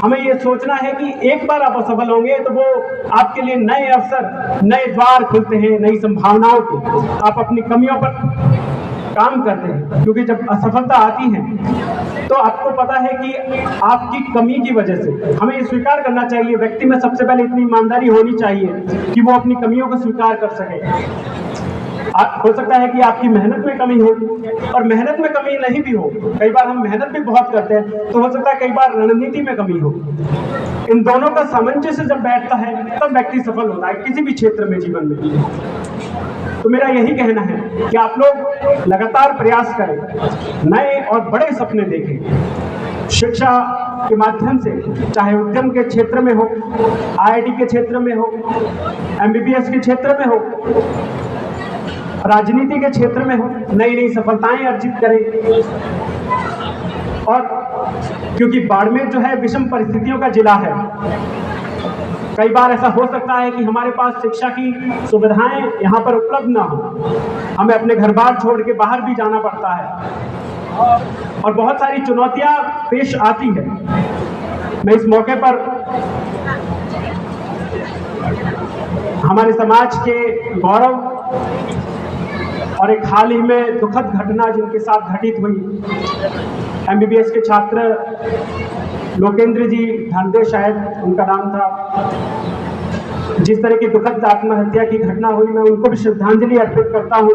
हमें ये सोचना है कि एक बार आप असफल होंगे तो वो आपके लिए नए अवसर, नए द्वार खुलते हैं, नई संभावनाओं के। आप अपनी कमियों पर काम करते हैं, क्योंकि जब असफलता आती है तो आपको पता है कि आपकी कमी की वजह से, हमें ये स्वीकार करना चाहिए, व्यक्ति में सबसे पहले इतनी ईमानदारी होनी चाहिए कि वो अपनी कमियों को स्वीकार कर सके। हो सकता है कि आपकी मेहनत में कमी हो, और मेहनत में कमी नहीं भी हो, कई बार हम मेहनत भी बहुत करते हैं, तो हो सकता है कई बार रणनीति में कमी हो। इन दोनों का सामंजस्य जब बैठता है तब व्यक्ति सफल होता है किसी भी क्षेत्र में, जीवन में। तो मेरा यही कहना है कि आप लोग लगातार प्रयास करें, नए और बड़े सपने देखें। शिक्षा के माध्यम से, चाहे उद्यम के क्षेत्र में हो, IIT के क्षेत्र में हो, MBBS के क्षेत्र में हो, राजनीति के क्षेत्र में हो, नई नई सफलताएं अर्जित करें। और क्योंकि बाड़मेर जो है विषम परिस्थितियों का जिला है, कई बार ऐसा हो सकता है कि हमारे पास शिक्षा की सुविधाएं यहाँ पर उपलब्ध ना हो, हमें अपने घर बार छोड़ के बाहर भी जाना पड़ता है और बहुत सारी चुनौतियां पेश आती है। मैं इस मौके पर हमारे समाज के गौरव और एक हाल ही में दुखद घटना जिनके साथ घटित हुई, MBBS के छात्र लोकेंद्र जी धनदे, शायद उनका नाम था, जिस तरह की दुखद आत्महत्या की घटना हुई, मैं उनको भी श्रद्धांजलि अर्पित करता हूं।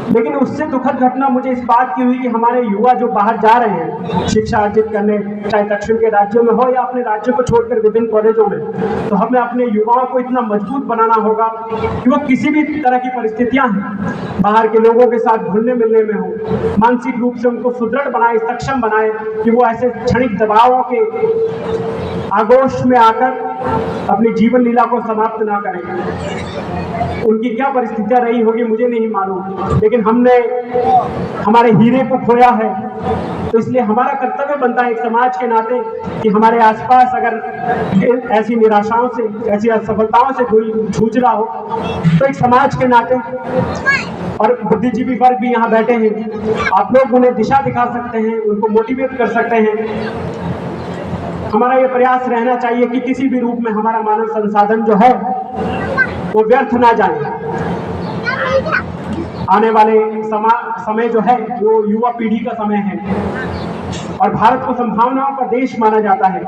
लेकिन उससे दुखद घटना मुझे इस बात की हुई कि हमारे युवा जो बाहर जा रहे हैं शिक्षा अर्जित करने, चाहे दक्षिण के राज्यों में हो या अपने राज्यों को छोड़कर विभिन्न कॉलेजों में, तो हमें अपने युवाओं को इतना मजबूत बनाना होगा कि वो किसी भी तरह की परिस्थितियां हैं, बाहर के लोगों के साथ घुलने मिलने में हो, मानसिक रूप से उनको सुदृढ़ बनाए, सक्षम बनाए कि वो ऐसे क्षणिक दबावों के आगोश में आकर अपनी जीवन लीला को समाप्त ना करें। उनकी क्या परिस्थितियां रही होगी मुझे नहीं मालूम, लेकिन हमने हमारे हीरे को खोया है, तो इसलिए हमारा कर्तव्य बनता है एक समाज के नाते कि हमारे आसपास अगर ऐसी निराशाओं से, ऐसी असफलताओं से कोई जूझ रहा हो, तो एक समाज के नाते, और बुद्धिजीवी वर्ग भी यहाँ बैठे हैं, आप लोग उन्हें दिशा दिखा सकते हैं, उनको मोटिवेट कर सकते हैं। हमारा ये प्रयास रहना चाहिए कि किसी भी रूप में हमारा मानव संसाधन जो है वो व्यर्थ ना जाए। आने वाले समय जो है वो युवा पीढ़ी का समय है और भारत को संभावनाओं का देश माना जाता है।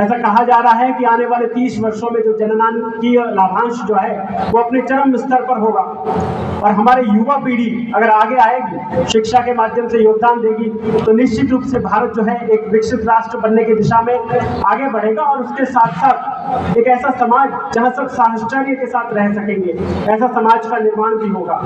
ऐसा कहा जा रहा है कि आने वाले 30 वर्षों में जो जननांकीय लाभांश जो है वो अपने चरम स्तर पर होगा, और हमारे युवा पीढ़ी अगर आगे आएगी, शिक्षा के माध्यम से योगदान देगी, तो निश्चित रूप से भारत जो है एक विकसित राष्ट्र बनने की दिशा में आगे बढ़ेगा। और उसके साथ साथ एक ऐसा समाज जहां सब साहचर्य के साथ रह सकेंगे, ऐसा समाज का निर्माण भी होगा।